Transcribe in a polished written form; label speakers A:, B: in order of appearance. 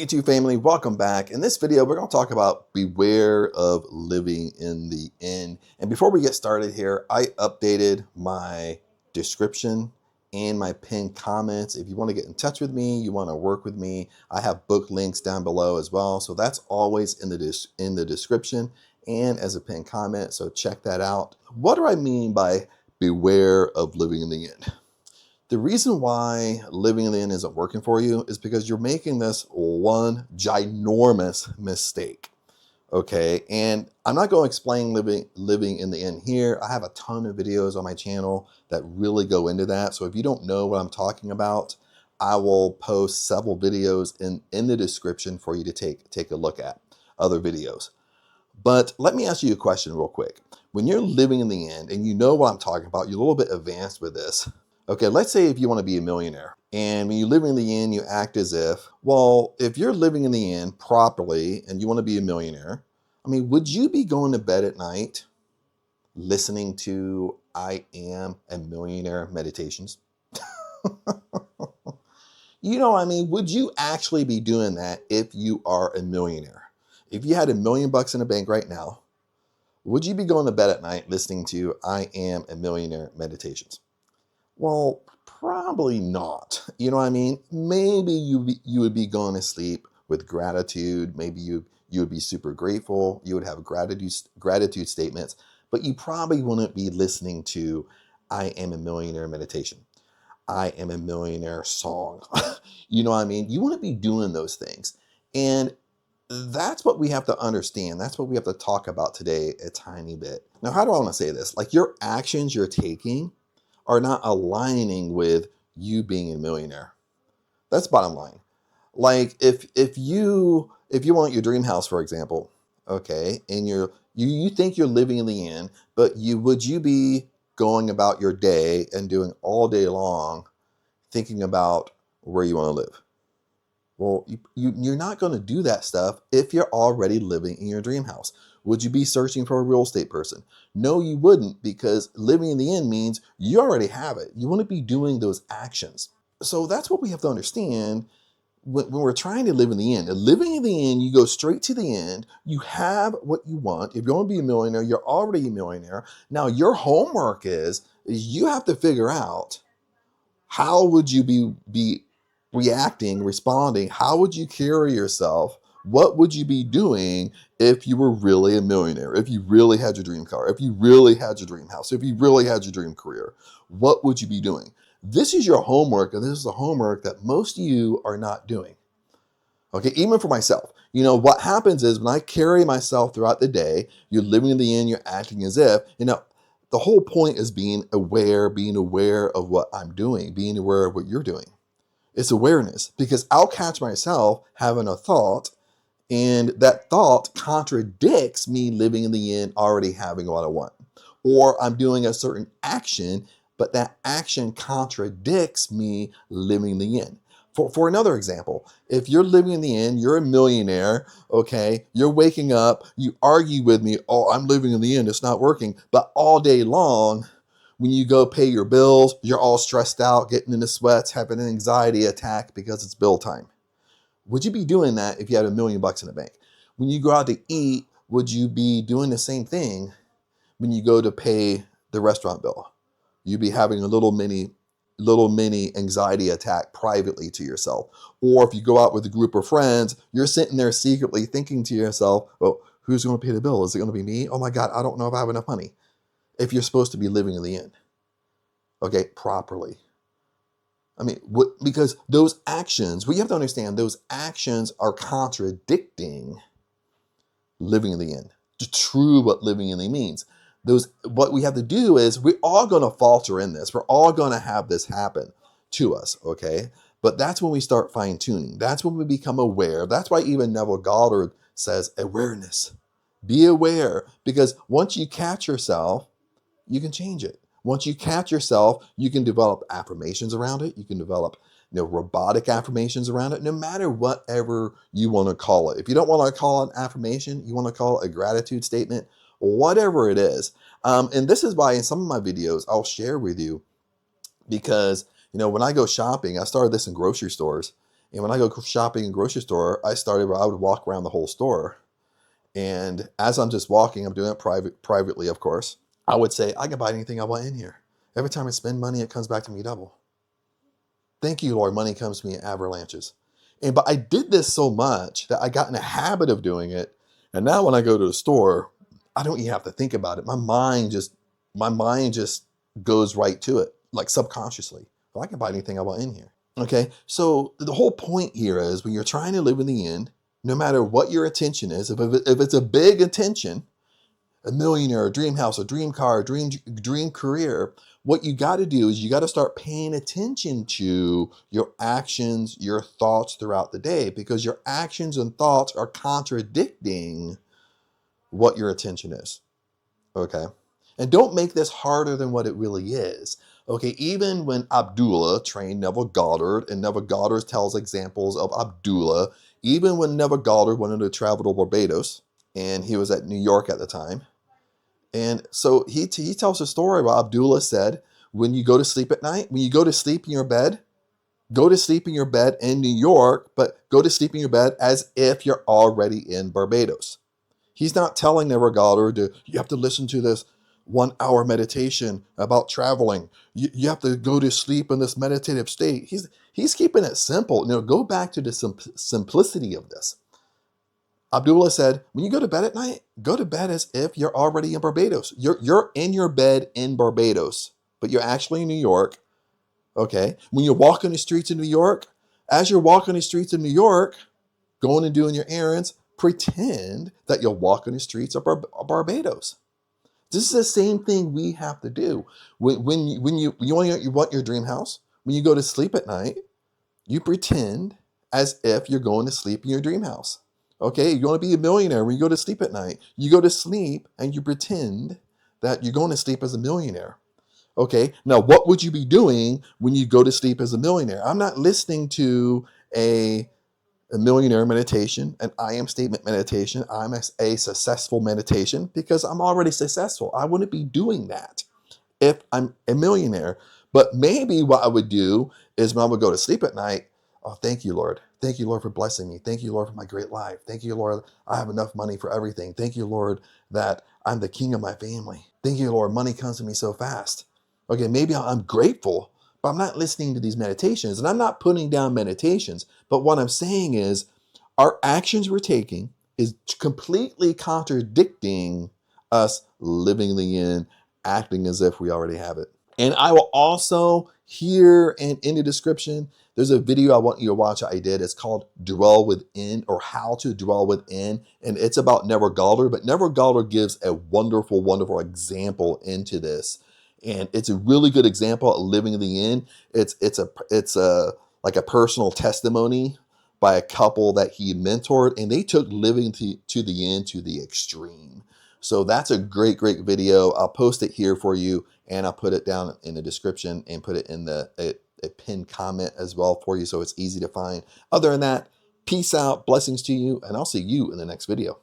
A: YouTube family, welcome back. In this video, we're going to talk about beware of living in the inn. And before we get started here, I updated my description and my pinned comments. If you want to get in touch with me, you want to work with me, I have book links down below as well. So that's always in the description and as a pinned comment. So check that out. What do I mean by beware of living in the inn? The reason why living in the inn isn't working for you is because you're making this one ginormous mistake. Okay, and I'm not going to explain living in the inn here. I have a ton of videos on my channel that really go into that. So if you don't know what I'm talking about, I will post several videos in the description for you to take a look at, other videos. But let me ask you a question real quick. When you're living in the inn and you know what I'm talking about, you're a little bit advanced with this. Okay, let's say if you want to be a millionaire and when you live in the inn, you act as if, well, if you're living in the inn properly and you want to be a millionaire, I mean, would you be going to bed at night listening to I Am a Millionaire meditations? I mean, would you actually be doing that if you are a millionaire? If you had $1 million in the bank right now, would you be going to bed at night listening to I Am a Millionaire meditations? Well, probably not. You know what I mean? Maybe you would be going to sleep with gratitude. Maybe you would be super grateful. You would have gratitude statements, but you probably wouldn't be listening to I Am a Millionaire meditation. I Am a Millionaire song. You know what I mean? You wouldn't be doing those things. And that's what we have to understand. That's what we have to talk about today a tiny bit. Now, how do I want to say this? Like your actions you're taking are not aligning with you being a millionaire. That's bottom line. Like if you want your dream house, for example, okay, and you think you're living in the inn, but would you be going about your day and doing all day long thinking about where you want to live? Well, you're not going to do that stuff if you're already living in your dream house. Would you be searching for a real estate person? No, you wouldn't, because living in the inn means you already have it. You want to be doing those actions. So that's what we have to understand when we're trying to live in the inn. And living in the inn, you go straight to the end. You have what you want. If you want to be a millionaire, you're already a millionaire. Now, your homework is you have to figure out how would you be reacting, responding? How would you carry yourself? What would you be doing if you were really a millionaire? If you really had your dream car, if you really had your dream house, if you really had your dream career, what would you be doing? This is your homework, and this is the homework that most of you are not doing. Okay, even for myself. You know, what happens is when I carry myself throughout the day, you're living in the inn, you're acting as if, the whole point is being aware of what I'm doing, being aware of what you're doing. It's awareness, because I'll catch myself having a thought, and that thought contradicts me living in the inn, already having what I want. Or I'm doing a certain action, but that action contradicts me living in the inn. For another example, if you're living in the inn, you're a millionaire, okay, you're waking up, you argue with me, oh, I'm living in the inn, it's not working, but all day long, when you go pay your bills, you're all stressed out, getting into sweats, having an anxiety attack because it's bill time. Would you be doing that if you had $1 million in the bank? When you go out to eat, would you be doing the same thing when you go to pay the restaurant bill? You'd be having a little mini anxiety attack privately to yourself. Or if you go out with a group of friends, you're sitting there secretly thinking to yourself, well, who's going to pay the bill? Is it going to be me? Oh my God, I don't know if I have enough money. If you're supposed to be living in the inn, okay, properly. I mean, because those actions, what you have to understand, those actions are contradicting living in the inn. True what living in the inn means. What we have to do is we're all going to falter in this. We're all going to have this happen to us, okay? But that's when we start fine tuning. That's when we become aware. That's why even Neville Goddard says awareness. Be aware, because once you catch yourself, you can change it. Once you catch yourself, you can develop affirmations around it. You can develop robotic affirmations around it, no matter whatever you want to call it. If you don't want to call it an affirmation, you want to call it a gratitude statement, whatever it is. And this is why in some of my videos, I'll share with you, because when I go shopping, I started this in grocery stores, And when I go shopping in a grocery store, I would walk around the whole store. And as I'm just walking, I'm doing it privately, of course. I would say, I can buy anything I want in here. Every time I spend money, it comes back to me double. Thank you, Lord. Money comes to me in avalanches. But I did this so much that I got in a habit of doing it. And now when I go to the store, I don't even have to think about it. My mind just goes right to it, like subconsciously. Well, I can buy anything I want in here. Okay. So the whole point here is when you're trying to live in the end, no matter what your intention is, if it's a big intention, a millionaire, a dream house, a dream car, a dream career, what you got to do is you got to start paying attention to your actions, your thoughts throughout the day, because your actions and thoughts are contradicting what your intention is. Okay. And don't make this harder than what it really is. Okay. Even when Abdullah trained Neville Goddard, and Neville Goddard tells examples of Abdullah, even when Neville Goddard wanted to travel to Barbados, and he was at New York at the time. And so he tells a story about Abdullah said, when you go to sleep at night, when you go to sleep in your bed, go to sleep in your bed in New York, but go to sleep in your bed as if you're already in Barbados. He's not telling Neville Goddard you have to listen to this 1 hour meditation about traveling. You have to go to sleep in this meditative state. He's keeping it simple. Go back to the simplicity of this. Abdullah said, when you go to bed at night, go to bed as if you're already in Barbados. You're in your bed in Barbados, but you're actually in New York. Okay. When you're walking the streets of New York, as you're walking the streets of New York, going and doing your errands, pretend that you're walking the streets of Barbados. This is the same thing we have to do. When you want your dream house, when you go to sleep at night, you pretend as if you're going to sleep in your dream house. Okay, you want to be a millionaire. When you go to sleep at night, you go to sleep and you pretend that you're going to sleep as a millionaire. Okay, now what would you be doing when you go to sleep as a millionaire? I'm not listening to a millionaire meditation, an I am statement meditation. I'm a successful meditation because I'm already successful. I wouldn't be doing that if I'm a millionaire. But maybe what I would do is when I would go to sleep at night, oh, thank you, Lord. Thank you, Lord, for blessing me. Thank you, Lord, for my great life. Thank you, Lord, I have enough money for everything. Thank you, Lord, that I'm the king of my family. Thank you, Lord, money comes to me so fast. Okay, maybe I'm grateful, but I'm not listening to these meditations, and I'm not putting down meditations. But what I'm saying is our actions we're taking is completely contradicting us living the end, acting as if we already have it. And I will also, here and in the description, there's a video I want you to watch I did. It's called Dwell Within, or How to Dwell Within. And it's about Neville Goddard, but Neville Goddard gives a wonderful, wonderful example into this. And it's a really good example of living in the end. It's a like a personal testimony by a couple that he mentored, and they took living to the end to the extreme. So that's a great, great video. I'll post it here for you, and I'll put it down in the description and put it in a pinned comment as well for you, so it's easy to find. Other than that, peace out, blessings to you, and I'll see you in the next video.